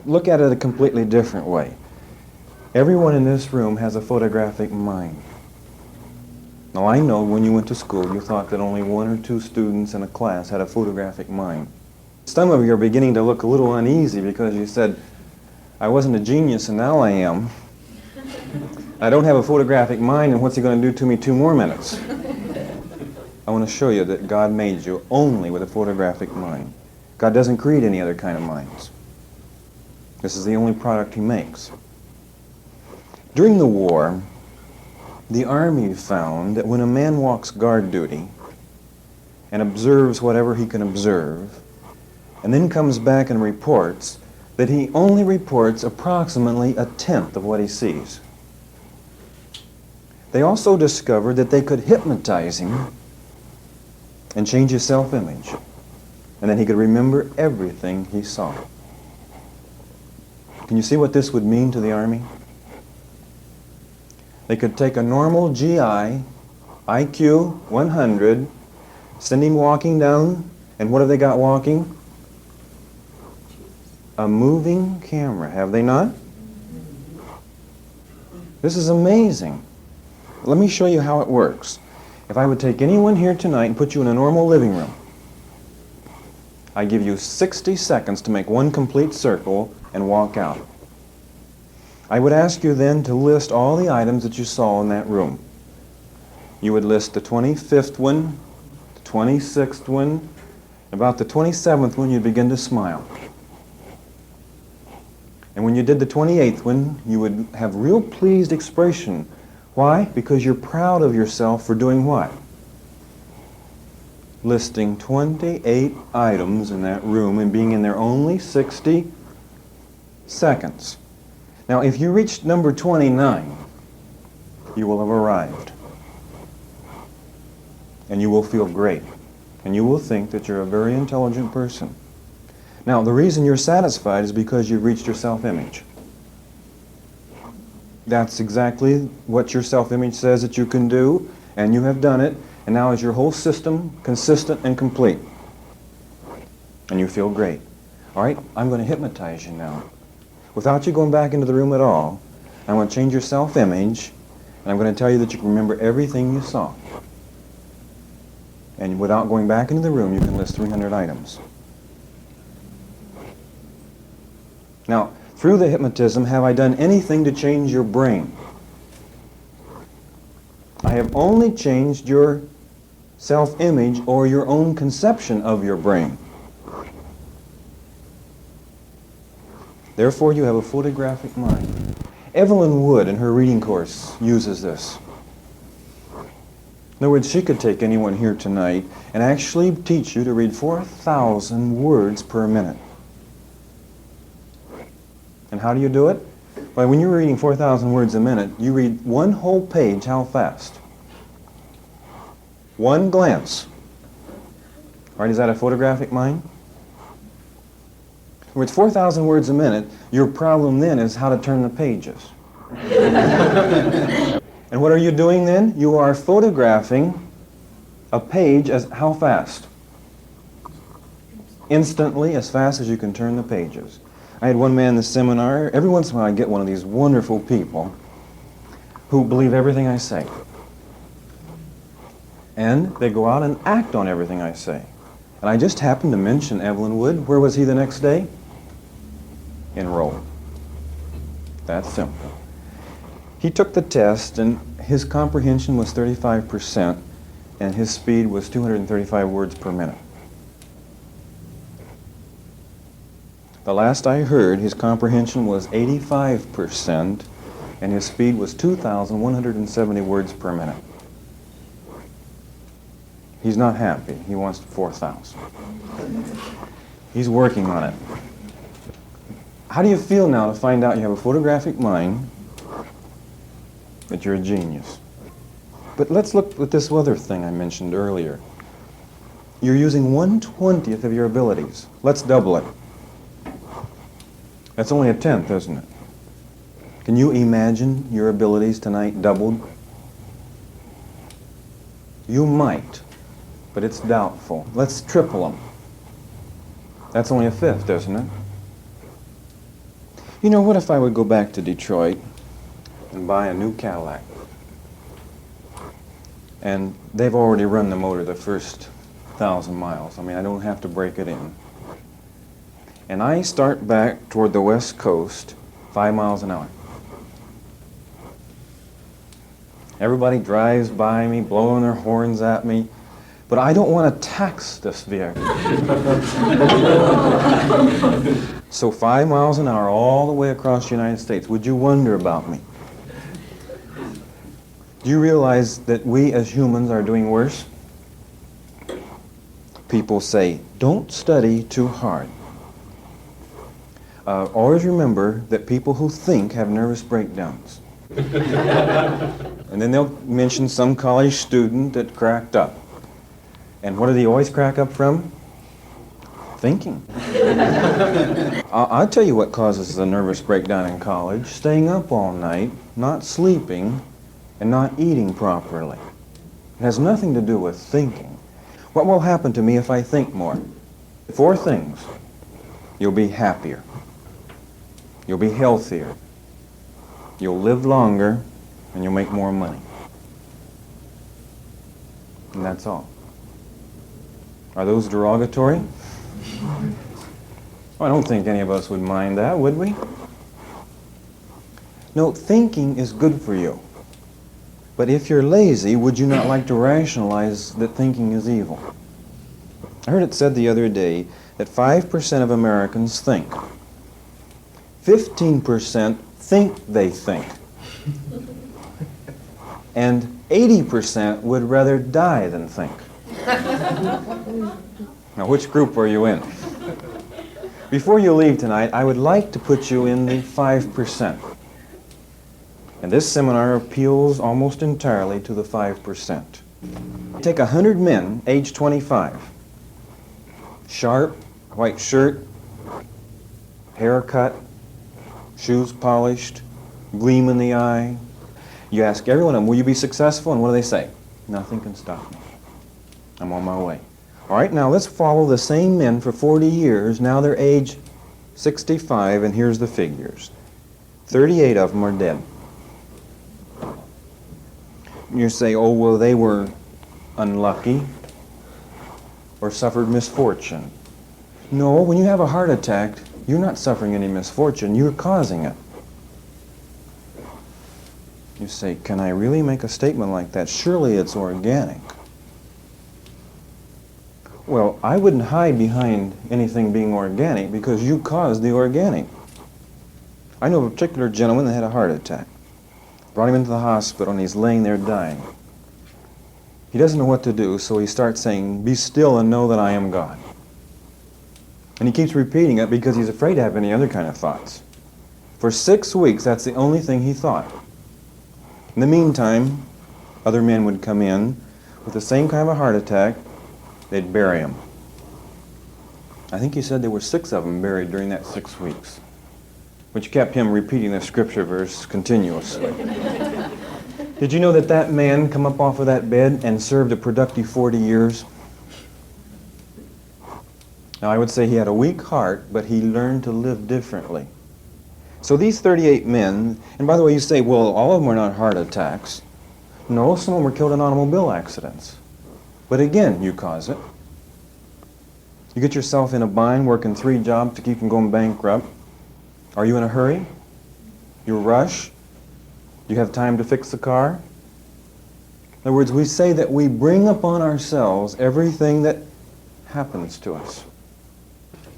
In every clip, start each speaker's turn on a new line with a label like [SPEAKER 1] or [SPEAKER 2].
[SPEAKER 1] look at it a completely different way. Everyone in this room has a photographic mind. Now, I know when you went to school, you thought that only 1 or 2 students in a class had a photographic mind. Some of you are beginning to look a little uneasy because you said, I wasn't a genius and now I am. I don't have a photographic mind, and what's he going to do to me 2 more minutes? I want to show you that God made you only with a photographic mind. God doesn't create any other kind of minds. This is the only product he makes. During the war, the Army found that when a man walks guard duty and observes whatever he can observe, and then comes back and reports, that he only reports approximately 1/10 of what he sees. They also discovered that they could hypnotize him and change his self-image, and then he could remember everything he saw. Can you see what this would mean to the Army? They could take a normal GI, IQ 100, send him walking down, and what have they got walking? A moving camera, have they not? This is amazing. Let me show you how it works. If I would take anyone here tonight and put you in a normal living room, I give you 60 seconds to make one complete circle and walk out. I would ask you then to list all the items that you saw in that room. You would list the 25th one, the 26th one, about the 27th one you'd begin to smile. And when you did the 28th one, you would have real pleased expression. Why? Because you're proud of yourself for doing what? Listing 28 items in that room and being in there only 60 seconds. Now, if you reach number 29, you will have arrived. And you will feel great. And you will think that you're a very intelligent person. Now, the reason you're satisfied is because you've reached your self-image. That's exactly what your self-image says that you can do, and you have done it, and now is your whole system consistent and complete. And you feel great. All right, I'm going to hypnotize you now. Without you going back into the room at all, I'm going to change your self-image, and I'm going to tell you that you can remember everything you saw. And without going back into the room, you can list 300 items. Now, through the hypnotism, have I done anything to change your brain? I have only changed your self-image or your own conception of your brain. Therefore, you have a photographic mind. Evelyn Wood, in her reading course, uses this. In other words, she could take anyone here tonight and actually teach you to read 4,000 words per minute. And how do you do it? Well, when you're reading 4,000 words a minute, you read one whole page how fast? One glance. All right, is that a photographic mind? With 4,000 words a minute, your problem then is how to turn the pages. And what are you doing then? You are photographing a page as how fast? Instantly, as fast as you can turn the pages. I had one man in the seminar. Every once in a while I get one of these wonderful people who believe everything I say. And they go out and act on everything I say. And I just happened to mention Evelyn Wood. Where was he the next day? Enrolled. That's simple. He took the test and his comprehension was 35% and his speed was 235 words per minute. The last I heard, his comprehension was 85% and his speed was 2,170 words per minute. He's not happy. He wants 4,000. He's working on it. How do you feel now to find out you have a photographic mind, that you're a genius? But let's look at this other thing I mentioned earlier. You're using 1/20th of your abilities. Let's double it. That's only 1/10, isn't it? Can you imagine your abilities tonight doubled? You might, but it's doubtful. Let's triple them. That's only 1/5, isn't it? You know, what if I would go back to Detroit and buy a new Cadillac? And they've already run the motor the first 1,000 miles. I mean, I don't have to break it in. And I start back toward the west coast, 5 miles an hour. Everybody drives by me, blowing their horns at me, but I don't want to tax this vehicle. So 5 miles an hour all the way across the United States. Would you wonder about me? Do you realize that we as humans are doing worse? People say, don't study too hard. Always remember that people who think have nervous breakdowns. And then they'll mention some college student that cracked up. And what do they always crack up from? Thinking. I'll tell you what causes the nervous breakdown in college. Staying up all night, not sleeping, and not eating properly. It has nothing to do with thinking. What will happen to me if I think more? 4 things. You'll be happier. You'll be healthier. You'll live longer, and you'll make more money. And that's all. Are those derogatory? I don't think any of us would mind that, would we? No, thinking is good for you. But if you're lazy, would you not like to rationalize that thinking is evil? I heard it said the other day that 5% of Americans think. 15% think they think. And 80% would rather die than think. Now, which group are you in? Before you leave tonight, I would like to put you in the 5%. And this seminar appeals almost entirely to the 5%. Take 100 men, age 25. Sharp, white shirt, hair cut, shoes polished, gleam in the eye. You ask every one of them, will you be successful? And what do they say? Nothing can stop me. I'm on my way. All right, now let's follow the same men for 40 years. Now they're age 65, and here's the figures. 38 of them are dead. You say, oh, well, they were unlucky or suffered misfortune. No, when you have a heart attack, you're not suffering any misfortune, you're causing it. You say, can I really make a statement like that? Surely it's organic. Well, I wouldn't hide behind anything being organic because you caused the organic. I know of a particular gentleman that had a heart attack. Brought him into the hospital and he's laying there dying. He doesn't know what to do, so he starts saying, be still and know that I am God. And he keeps repeating it because he's afraid to have any other kind of thoughts. For 6 weeks, that's the only thing he thought. In the meantime, other men would come in with the same kind of a heart attack. They'd bury him. I think he said there were 6 of them buried during that 6 weeks, which kept him repeating the scripture verse continuously. Did you know that that man come up off of that bed and served a productive 40 years? Now, I would say he had a weak heart, but he learned to live differently. So these 38 men, and by the way, you say, well, all of them were not heart attacks. No, some of them were killed in automobile accidents. But again, you cause it. You get yourself in a bind working 3 jobs to keep from going bankrupt. Are you in a hurry? You rush? You have time to fix the car? In other words, we say that we bring upon ourselves everything that happens to us.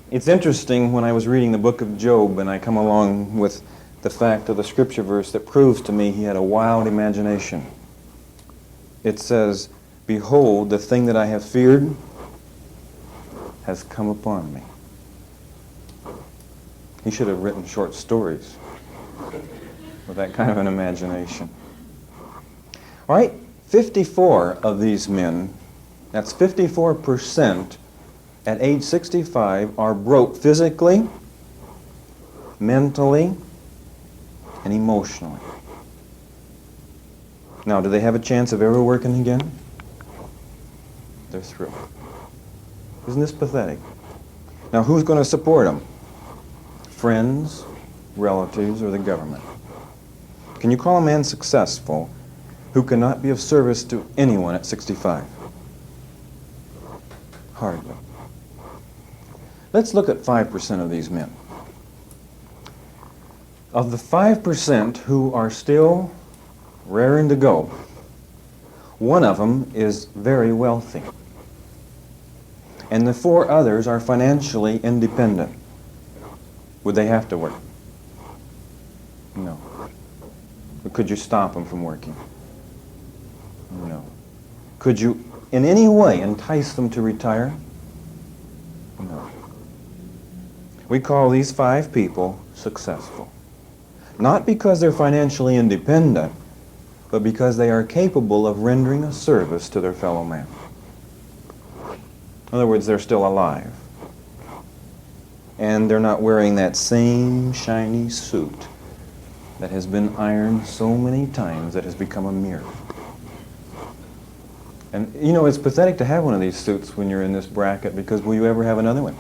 [SPEAKER 1] It's interesting when I was reading the book of Job and I come along with the fact of the scripture verse that proves to me he had a wild imagination. It says, behold, the thing that I have feared has come upon me. He should have written short stories with that kind of an imagination. All right, 54 of these men, that's 54%, at age 65 are broke physically, mentally, and emotionally. Now, do they have a chance of ever working again? They're through. Isn't this pathetic? Now, who's going to support them? Friends, relatives, or the government. Can you call a man successful who cannot be of service to anyone at 65? Hardly. Let's look at 5% of these men. Of the 5% who are still raring to go, one of them is very wealthy. And the 4 others are financially independent. Would they have to work? No. But could you stop them from working? No. Could you in any way entice them to retire? No. We call these 5 people successful. Not because they're financially independent, but because they are capable of rendering a service to their fellow man. In other words, they're still alive. And they're not wearing that same shiny suit that has been ironed so many times that has become a mirror. And you know, it's pathetic to have one of these suits when you're in this bracket, because will you ever have another one?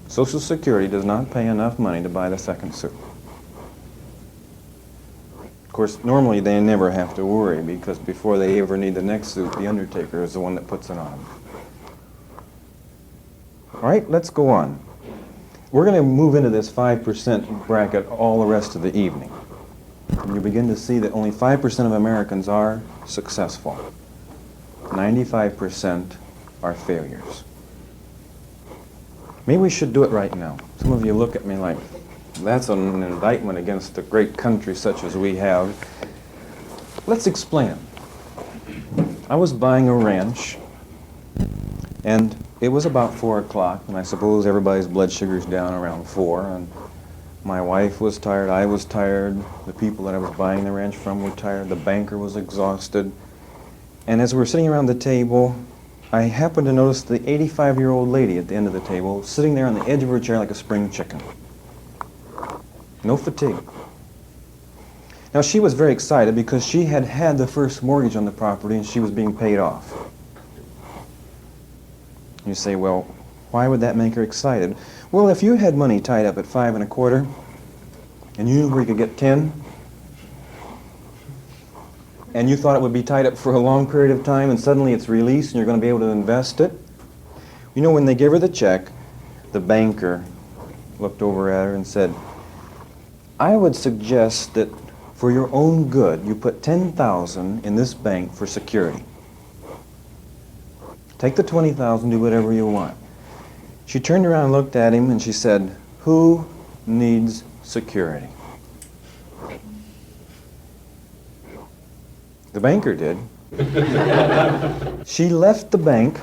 [SPEAKER 1] Social Security does not pay enough money to buy the second suit. Of course, normally they never have to worry, because before they ever need the next suit, the undertaker is the one that puts it on them. All right, let's go on. We're going to move into this 5% bracket all the rest of the evening. And you begin to see that only 5% of Americans are successful. 95% are failures. Maybe we should do it right now. Some of you look at me like, that's an indictment against a great country such as we have. Let's explain it. I was buying a ranch, and it was about 4 o'clock, and I suppose everybody's blood sugar's down around 4, and my wife was tired, I was tired, the people that I was buying the ranch from were tired, the banker was exhausted. And as we were sitting around the table, I happened to notice the 85-year-old lady at the end of the table sitting there on the edge of her chair like a spring chicken. No fatigue. Now, she was very excited because she had had the first mortgage on the property and she was being paid off. You say, well, why would that make her excited? Well, if you had money tied up at 5 1/4 and you knew where you could get 10, and you thought it would be tied up for a long period of time, and suddenly it's released and you're going to be able to invest it. You know, when they gave her the check, the banker looked over at her and said, I would suggest that for your own good, you put $10,000 in this bank for security. Take the $20,000, do whatever you want. She turned around and looked at him and she said, who needs security? The banker did. She left the bank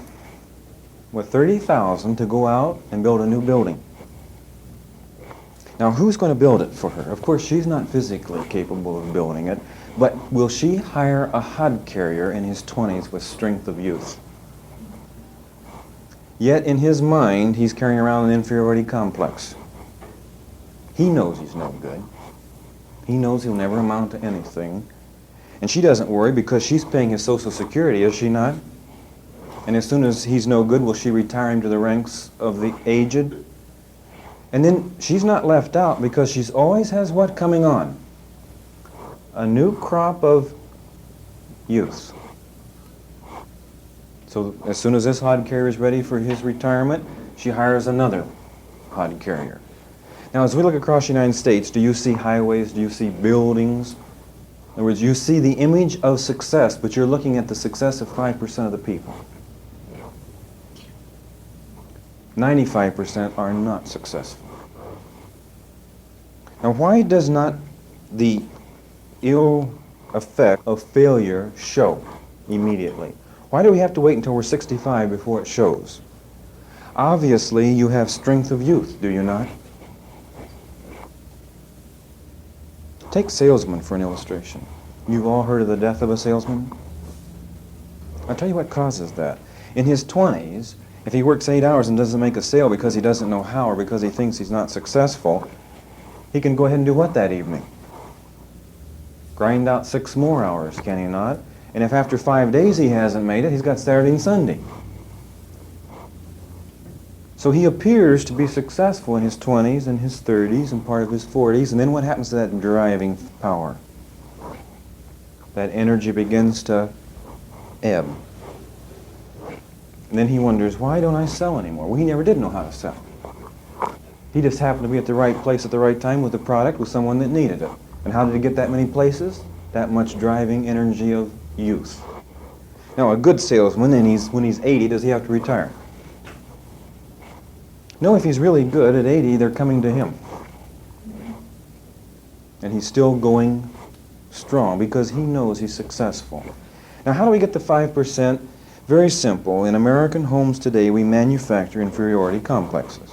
[SPEAKER 1] with $30,000 to go out and build a new building. Now, who's going to build it for her? Of course, she's not physically capable of building it, but will she hire a hod carrier in his 20s with strength of youth? Yet, in his mind, he's carrying around an inferiority complex. He knows he's no good. He knows he'll never amount to anything. And she doesn't worry because she's paying his Social Security, is she not? And as soon as he's no good, will she retire him to the ranks of the aged? And then she's not left out because she always has what coming on? A new crop of youth. So as soon as this hod carrier is ready for his retirement, she hires another hod carrier. Now, as we look across the United States, do you see highways? Do you see buildings? In other words, you see the image of success, but you're looking at the success of 5% of the people. 95% are not successful. Now, why does not the ill effect of failure show immediately? Why do we have to wait until we're 65 before it shows? Obviously, you have strength of youth, do you not? Take salesmen for an illustration. You've all heard of the death of a salesman? I'll tell you what causes that. In his 20s, if he works 8 hours and doesn't make a sale because he doesn't know how or because he thinks he's not successful, he can go ahead and do what that evening? Grind out 6 more hours, can he not? And if after 5 days he hasn't made it, he's got Saturday and Sunday. So he appears to be successful in his 20s and his 30s and part of his 40s, and then what happens to that driving power? That energy begins to ebb. And then he wonders, why don't I sell anymore? Well, he never did know how to sell. He just happened to be at the right place at the right time with a product with someone that needed it. And how did he get that many places? That much driving energy of youth. Now, a good salesman, when he's 80, does he have to retire? No, if he's really good, at 80, they're coming to him. And he's still going strong because he knows he's successful. Now, how do we get the 5%? Very simple. In American homes today, we manufacture inferiority complexes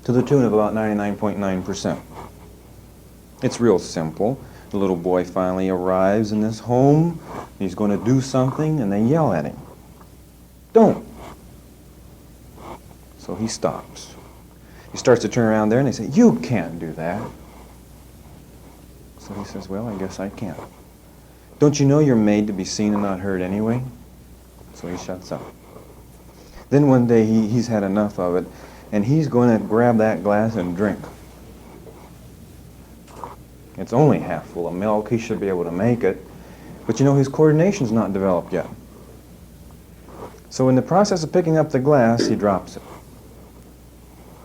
[SPEAKER 1] to the tune of about 99.9%. It's real simple. The little boy finally arrives in this home. He's going to do something, and they yell at him. Don't. So he stops. He starts to turn around there, and they say, you can't do that. So he says, well, I guess I can't. Don't you know you're made to be seen and not heard anyway? So he shuts up. Then one day he's had enough of it, and he's going to grab that glass and drink. It's only half full of milk. He should be able to make it. But you know, his coordination's not developed yet. So in the process of picking up the glass, he drops it.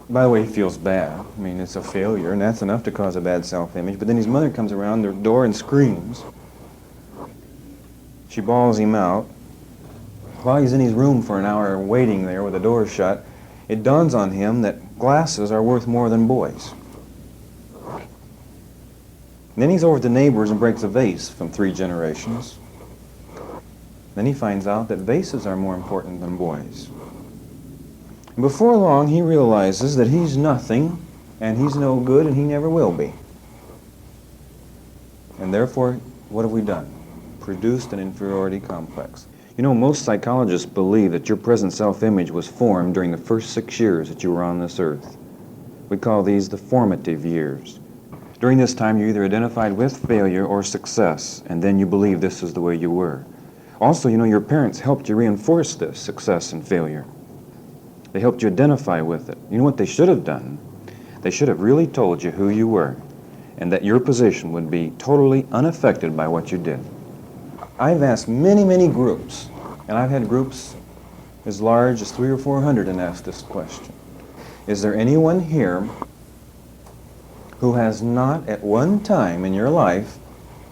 [SPEAKER 1] By the way, he feels bad. I mean, it's a failure, and that's enough to cause a bad self-image. But then his mother comes around the door and screams. She bawls him out. While he's in his room for an hour waiting there with the door shut, it dawns on him that glasses are worth more than boys. And then he's over at the neighbors and breaks a vase from 3 generations. Then he finds out that vases are more important than boys. And before long, he realizes that he's nothing, and he's no good, and he never will be. And therefore, what have we done? Produced an inferiority complex. You know, most psychologists believe that your present self-image was formed during the first 6 years that you were on this earth. We call these the formative years. During this time, you either identified with failure or success, and then you believe this is the way you were. Also, you know, your parents helped you reinforce this success and failure. They helped you identify with it. You know what they should have done? They should have really told you who you were, and that your position would be totally unaffected by what you did. I've asked many, many groups, and I've had groups as large as 300 or 400 and asked this question. Is there anyone here who has not at one time in your life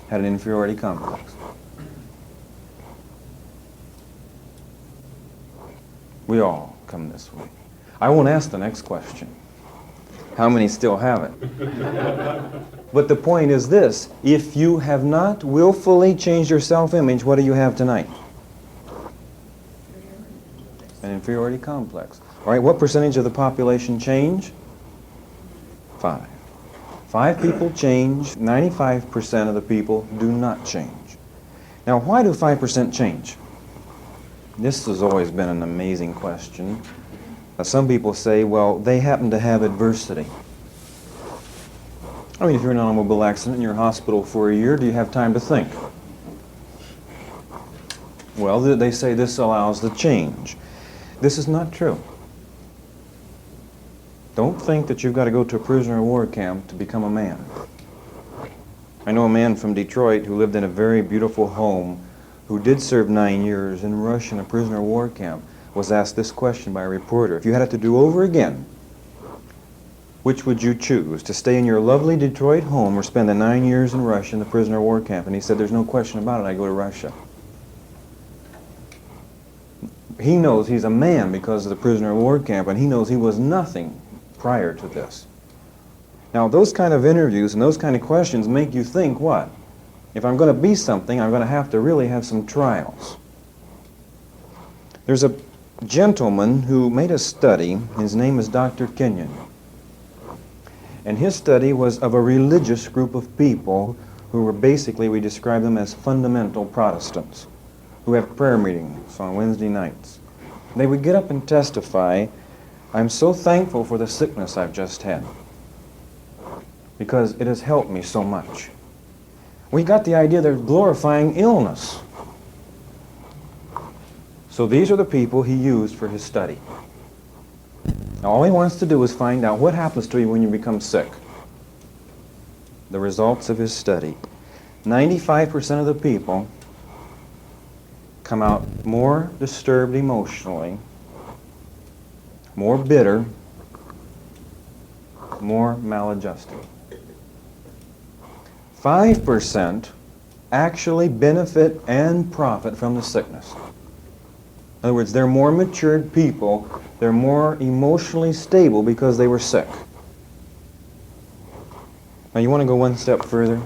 [SPEAKER 1] had an inferiority complex? We all come this way. I won't ask the next question. How many still have it? But the point is this: if you have not willfully changed your self-image, what do you have tonight? An inferiority complex. All right, what percentage of the population change? 5. 5 people change, 95% of the people do not change. Now, why do 5% change? This has always been an amazing question. Some people say, well, they happen to have adversity. I mean, if you're in an automobile accident and you're in hospital for a year, do you have time to think? Well, they say this allows the change. This is not true. Don't think that you've got to go to a prisoner of war camp to become a man. I know a man from Detroit who lived in a very beautiful home who did serve 9 years in Russia in a prisoner of war camp, was asked this question by a reporter. If you had it to do over again, which would you choose? To stay in your lovely Detroit home or spend the 9 years in Russia in the prisoner of war camp? And he said, there's no question about it, I go to Russia. He knows he's a man because of the prisoner of war camp, and he knows he was nothing prior to this. Now, those kind of interviews and those kind of questions make you think, what? If I'm going to be something, I'm going to have to really have some trials. There's a gentleman who made a study. His name is Dr. Kenyon. And his study was of a religious group of people who were basically, we describe them as fundamental Protestants, who have prayer meetings on Wednesday nights. They would get up and testify, I'm so thankful for the sickness I've just had, because it has helped me so much. We got the idea they're glorifying illness. So these are the people he used for his study. Now, all he wants to do is find out what happens to you when you become sick. The results of his study. 95% of the people come out more disturbed emotionally, more bitter, more maladjusted. 5% actually benefit and profit from the sickness. In other words, they're more matured people, they're more emotionally stable because they were sick. Now you want to go one step further?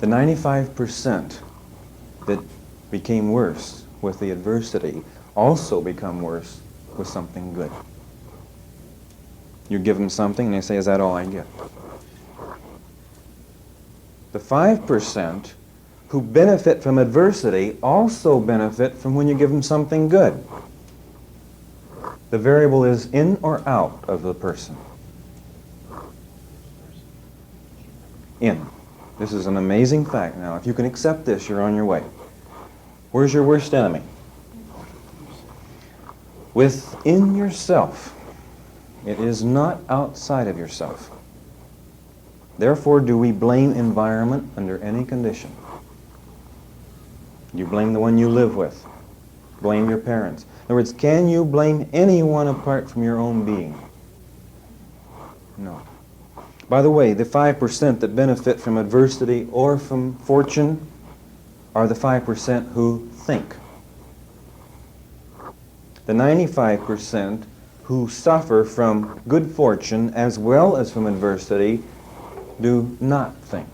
[SPEAKER 1] The 95% that became worse with the adversity also become worse with something good. You give them something and they say, is that all I get? The 5% who benefit from adversity also benefit from when you give them something good. The variable is in or out of the person. In. This is an amazing fact now. If you can accept this, you're on your way. Where's your worst enemy? Within yourself. It is not outside of yourself. Therefore, do we blame environment under any condition? You blame the one you live with. Blame your parents. In other words, can you blame anyone apart from your own being? No. By the way, the 5% that benefit from adversity or from fortune are the 5% who think. The 95% who suffer from good fortune as well as from adversity do not think.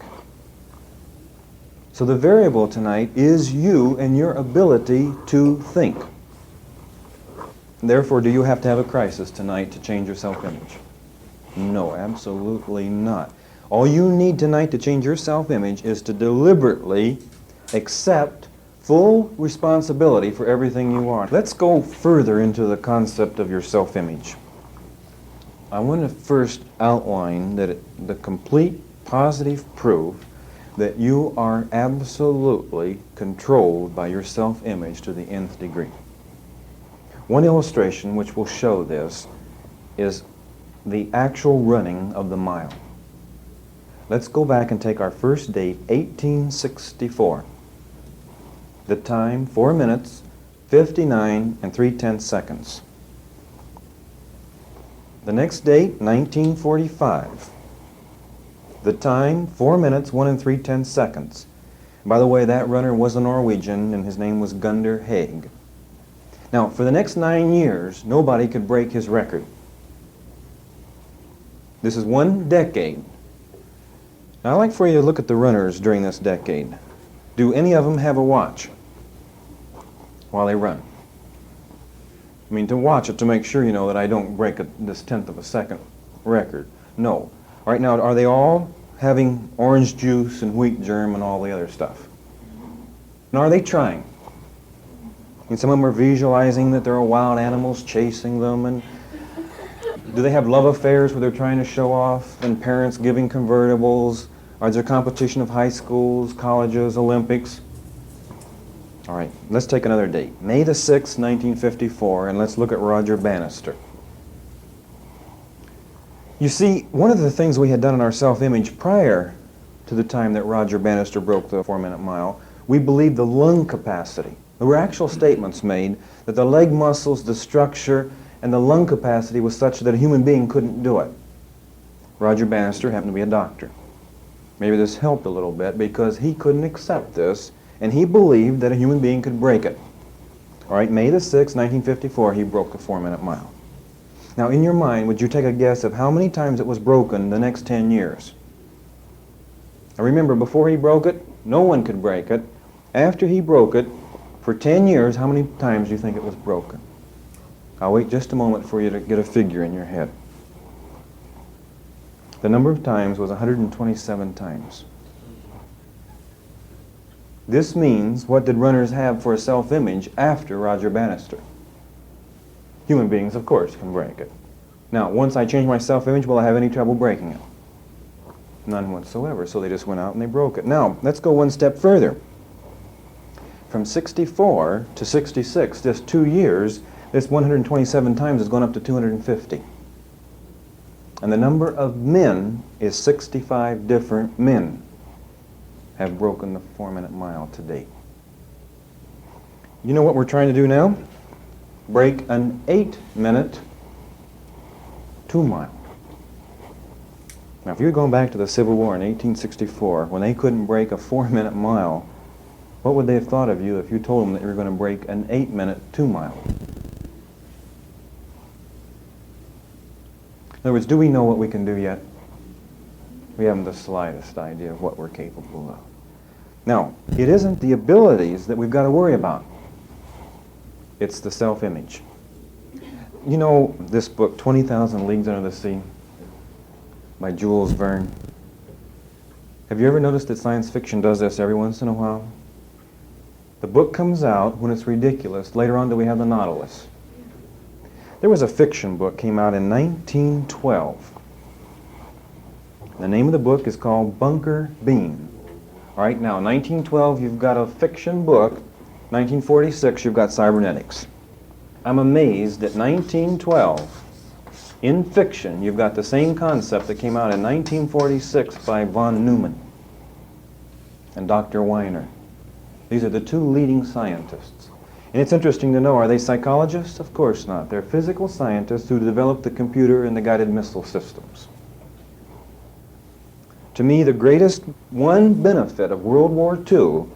[SPEAKER 1] So the variable tonight is you and your ability to think. Therefore, do you have to have a crisis tonight to change your self-image? No, absolutely not. All you need tonight to change your self-image is to deliberately accept full responsibility for everything you are. Let's go further into the concept of your self-image. I want to first outline that the complete positive proof that you are absolutely controlled by your self-image to the nth degree. One illustration which will show this is the actual running of the mile. Let's go back and take our first date, 1864. The time, 4 minutes, 59 and 3/10 seconds. The next date, 1945. The time, 4 minutes, 1 and 3/10 seconds. By the way, that runner was a Norwegian, and his name was Gunder Haig. Now, for the next 9 years, nobody could break his record. This is 1 decade. Now, I'd like for you to look at the runners during this decade. Do any of them have a watch while they run? I mean, to watch it to make sure, you know, that I don't break this 1/10 of a second record. No. Right now, are they all having orange juice and wheat germ and all the other stuff? And are they trying? I mean, some of them are visualizing that there are wild animals chasing them, and do they have love affairs where they're trying to show off, and parents giving convertibles? Are there competition of high schools, colleges, Olympics? All right, let's take another date. May the 6th, 1954, and let's look at Roger Bannister. You see, one of the things we had done in our self-image prior to the time that Roger Bannister broke the 4-minute mile, we believed the lung capacity. There were actual statements made that the leg muscles, the structure, and the lung capacity was such that a human being couldn't do it. Roger Bannister happened to be a doctor. Maybe this helped a little bit because he couldn't accept this, and he believed that a human being could break it. All right, May the 6th, 1954, he broke the 4-minute mile. Now, in your mind, would you take a guess of how many times it was broken the next 10 years? Now, remember, before he broke it, no one could break it. After he broke it, for 10 years, how many times do you think it was broken? I'll wait just a moment for you to get a figure in your head. The number of times was 127 times. This means, what did runners have for a self-image after Roger Bannister? Human beings, of course, can break it. Now, once I change my self-image, will I have any trouble breaking it? None whatsoever. So they just went out and they broke it. Now, let's go one step further. From 64 to 66, just 2 years, This 127 times has gone up to 250. And the number of men is 65 different men have broken the 4-minute mile to date. You know what we're trying to do now? Break an 8-minute 2-mile. Now, if you're going back to the Civil War in 1864, when they couldn't break a 4-minute mile, what would they have thought of you if you told them that you were going to break an 8-minute 2-mile? In other words, do we know what we can do yet? We haven't the slightest idea of what we're capable of. Now, it isn't the abilities that we've got to worry about. It's the self-image. You know this book, 20,000 Leagues Under the Sea, by Jules Verne? Have you ever noticed that science fiction does this every once in a while? The book comes out when it's ridiculous. Later on, do we have the Nautilus? There was a fiction book came out in 1912. The name of the book is called Bunker Bean. All right, now, 1912, you've got a fiction book. 1946, you've got Cybernetics. I'm amazed that 1912, in fiction, you've got the same concept that came out in 1946 by von Neumann and Dr. Weiner. These are the two leading scientists. And it's interesting to know, are they psychologists? Of course not. They're physical scientists who developed the computer and the guided missile systems. To me, the greatest one benefit of World War II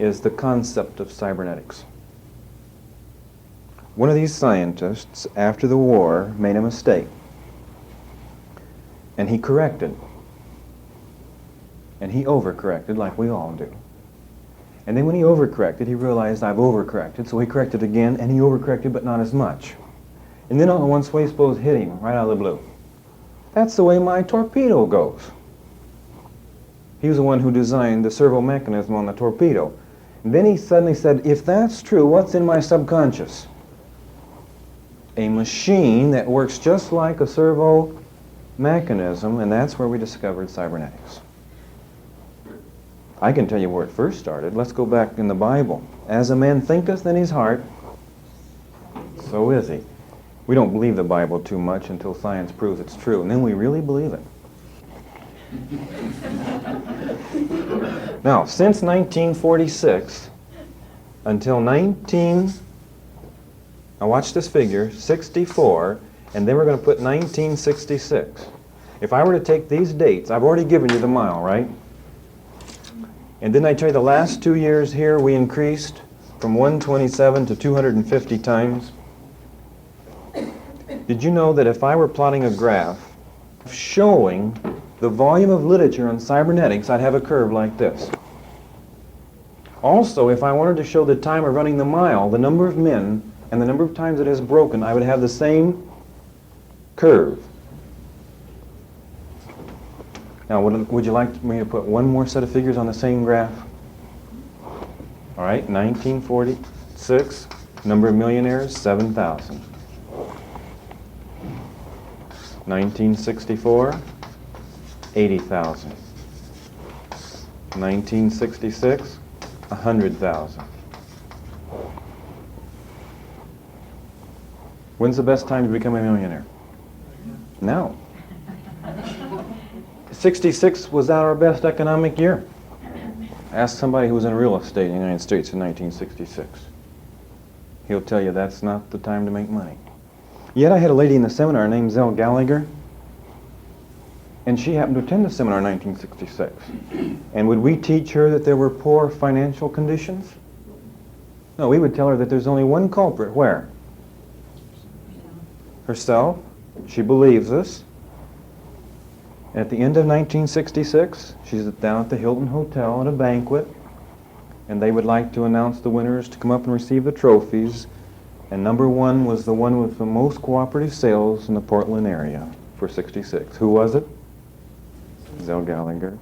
[SPEAKER 1] is the concept of cybernetics. One of these scientists, after the war, made a mistake. And he corrected. And he overcorrected, like we all do. And then when he overcorrected, he realized, I've overcorrected, so he corrected again, and he overcorrected, but not as much. And then all at once, Space Pose hit him right out of the blue. That's the way my torpedo goes. He was the one who designed the servo mechanism on the torpedo. And then he suddenly said, if that's true, what's in my subconscious? A machine that works just like a servo mechanism, and that's where we discovered cybernetics. I can tell you where it first started. Let's go back in the Bible. As a man thinketh in his heart, so is he. We don't believe the Bible too much until science proves it's true, and then we really believe it. Now, since 1946 until now watch this figure, 64, and then we're going to put 1966. If I were to take these dates, I've already given you the mile, right? And didn't I tell you the last 2 years here we increased from 127 to 250 times? Did you know that if I were plotting a graph showing the volume of literature on cybernetics, I'd have a curve like this. Also, if I wanted to show the time of running the mile, the number of men, and the number of times it has broken, I would have the same curve. Now, would you like me to put one more set of figures on the same graph? All right, 1946, number of millionaires, 7,000. 1964, 80,000. 1966, 100,000. When's the best time to become a millionaire? Now. 66 was our best economic year. Ask somebody who was in real estate in the United States in 1966. He'll tell you that's not the time to make money. Yet I had a lady in the seminar named Zell Gallagher, and she happened to attend the seminar in 1966. And would we teach her that there were poor financial conditions? No, we would tell her that there's only one culprit. Where? Herself. She believes us. At the end of 1966, she's down at the Hilton Hotel at a banquet, and they would like to announce the winners to come up and receive the trophies. And number one was the one with the most cooperative sales in the Portland area for 66. Who was it? Zell Gallagher.